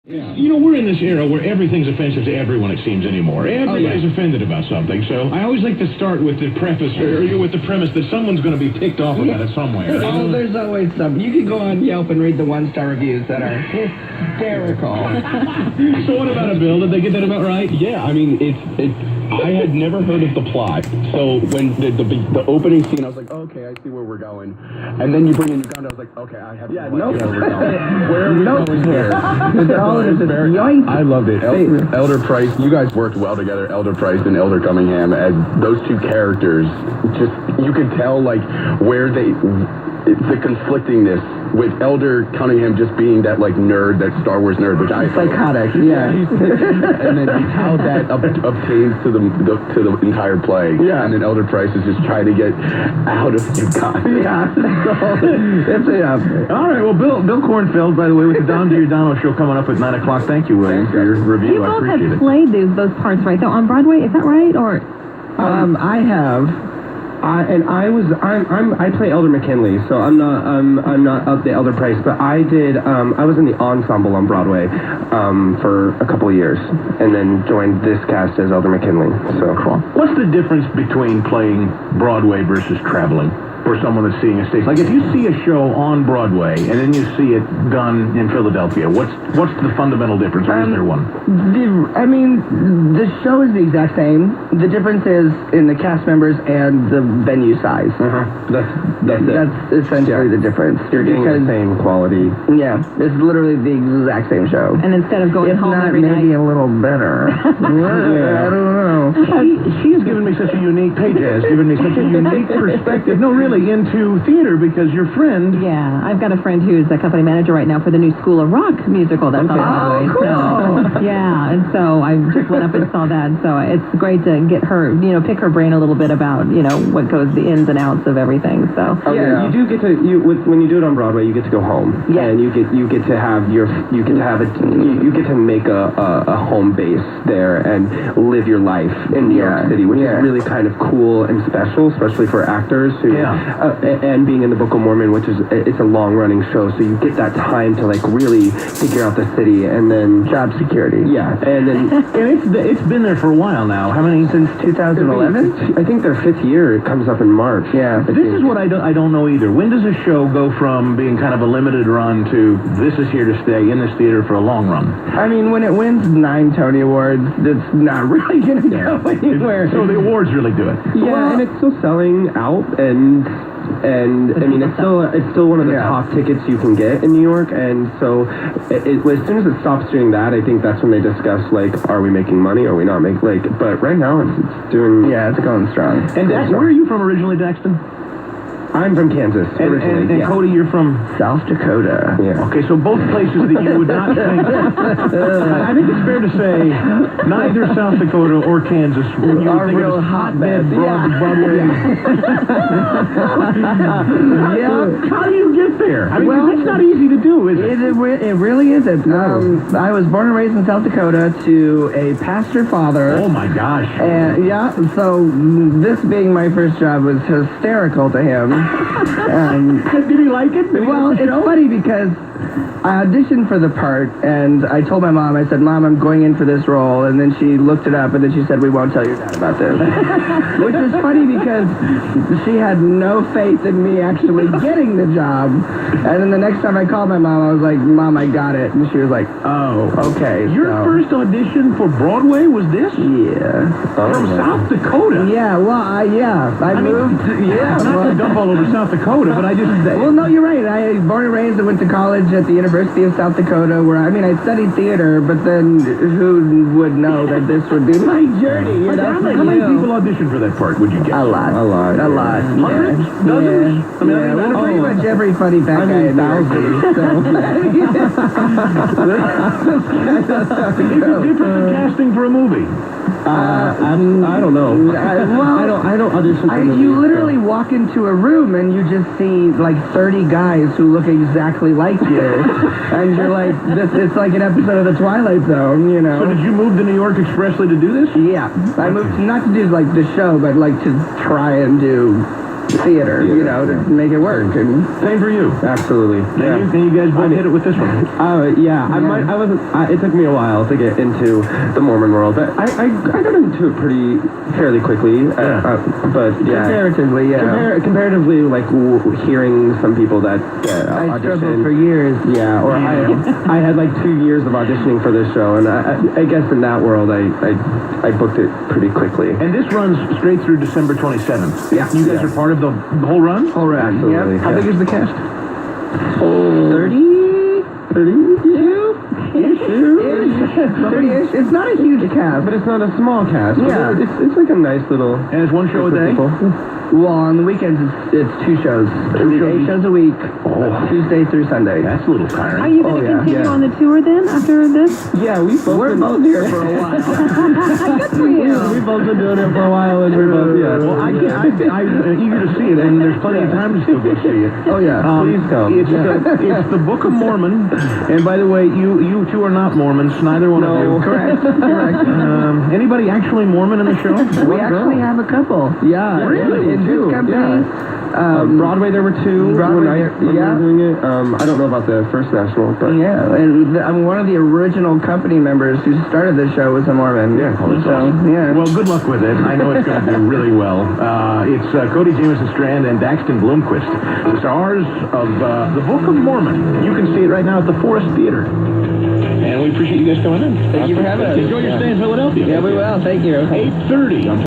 Yeah. You know, we're in this era where everything's offensive to everyone, it seems, anymore. Everybody's offended about something, so I always like to start with the preface, or with the premise that someone's going to be ticked off about it somewhere. Oh, there's always some. You can go on Yelp and read the one-star reviews that are hysterical. So what about it, Bill? Did they get that about right? Yeah, I mean, I had never heard of the plot, so when the opening scene, I was like, okay, I see where we're going. And then you bring in Uganda, I was like, okay, I have no idea where we're going. Where are we going here? I loved it. Elder Price, you guys worked well together, Elder Price and Elder Cunningham, as those two characters, just, you could tell, like, where the conflictingness with Elder Cunningham just being that, like, nerd, that Star Wars nerd, which I psychotic, yeah. And then how that obtains to the entire play. Yeah. And then Elder Price is just trying to get out of Uganda. Yeah. All right, well, Bill Kornfeld, by the way, with the Don Giordano show coming up at 9 o'clock. Thank you, William, for your review. You I both appreciate have it. played those parts, right? Though on Broadway, is that right? Or I have. I play Elder McKinley, so I'm not of the Elder Price, but I was in the ensemble on Broadway for a couple of years, and then joined this cast as Elder McKinley. So cool. What's the difference between playing Broadway versus traveling? For someone that's seeing a stage, like if you see a show on Broadway and then you see it done in Philadelphia, what's the fundamental difference, or is there one? The show is the exact same. The difference is in the cast members and the venue size. That's essentially the difference. You're getting the same quality. Yeah, it's literally the exact same show. and instead of going If home not, every maybe night. a little better. I don't know. She's given me such a unique, Paige has given me such a unique perspective. No, really, into theater, because your friend. Yeah, I've got a friend who's a company manager right now for the new School of Rock musical that's on Broadway. Oh, cool. So, yeah, and so I just went up and saw that. So it's great to get her, pick her brain a little bit about, what goes the ins and outs of everything. So You do get to when you do it on Broadway, you get to go home, and you get to make a home base there and live your life in New York City, which is really kind of cool and special, especially for actors who. And being in the Book of Mormon, which is it's a long-running show, so you get that time to like really figure out the city, and then Job security. Yeah, and then And it's been there for a while now. How many? Since 2011? I think their 5th year. It comes up in March. Yeah. This is what I don't know either. When does a show go from being kind of a limited run to this is here to stay in this theater for a long run? I mean, when it wins 9 Tony Awards, it's not really going to go anywhere. So the awards really do it. Yeah, and it's still selling out, and I mean it's still one of the top tickets you can get in New York, and so as soon as it stops doing that, I think that's when they discuss like, are we making money, are we not making, but right now it's doing, it's going strong. And where are you from originally, Daxton? I'm from Kansas originally. And Cody, you're from South Dakota. Yeah. Okay, so both places that you would not think. I think it's fair to say neither South Dakota or Kansas you would Are think real of as hotbeds. Broadway. How do you get there? I mean, it's not easy to do, is it? It really isn't. I was born and raised in South Dakota to a pastor father. Oh my gosh. And so this being my first job was hysterical to him. Did he like it? Well, it's funny because I auditioned for the part, and I told my mom, I said, Mom, I'm going in for this role, and then she looked it up, and then she said, we won't tell your dad about this. Which is funny because she had no faith in me actually getting the job. And then the next time I called my mom, I was like, Mom, I got it. And she was like, oh, okay. Your first audition for Broadway was this? Yeah. From South Dakota? Yeah, well, I moved. Not to dump all over South Dakota, but I just... Well, no, you're right. I was born and raised. I went to college at the University of South Dakota, where, I studied theater, but then who would know that this would be my journey, How many people auditioned for that part, would you guess? A lot. Hundreds? Dozens? Pretty much every funny fat guy in thousands. Is it different than casting for a movie? I don't know. I don't audition for movies. You literally walk into a room and you just see like 30 guys who look exactly like you, and you're like, it's like an episode of The Twilight Zone, So did you move to New York expressly to do this? Yeah, I moved not to do like the show, but like to try and do theater, you know, to make it work. And Same for you. Absolutely. And you guys both hit it with this one. I wasn't. It took me a while to get into the Mormon world, but I got into it fairly quickly. But yeah, comparatively, yeah. Comparatively, like hearing some people that I struggled audition for years. Yeah, or I had like 2 years of auditioning for this show, and I guess in that world I booked it pretty quickly. And this runs straight through December 27th. Yeah. You guys are part of the whole run? Whole run. Absolutely. Yep. How big is the cast? 32? It's not a huge cast. But it's not a small cast. Yeah. It's like a nice little. And it's one show a day? Well, on the weekends, it's 2 shows. 8 shows a week, Tuesday through Sunday. That's a little tiring. Are you going to continue on the tour then after this? Yeah, we're both here for a while. Good for you. We've both been doing it for a while, and we're both, Well, I'm eager to see it, and there's plenty of time to still go see it. Oh, yeah. Please come. It's the Book of Mormon, and by the way, you two are not Mormons, neither one of you. Correct. Anybody actually Mormon in the show? We actually have a couple. Yeah. Really? In this company. Broadway, there were 2. Broadway, when we were doing it. I don't know about the First National, but Yeah, and one of the original company members who started the show was a Mormon. Yeah. So, yeah. Well, good luck with it. I know it's going to do really well. It's Cody Jameson Strand and Daxton Bloomquist, the stars of the Book of Mormon. You can see it right now at the Forest Theater. And we appreciate you guys coming in. Thank you for having us. Enjoy your stay in Philadelphia. Yeah, we will. Thank you. 8:30 on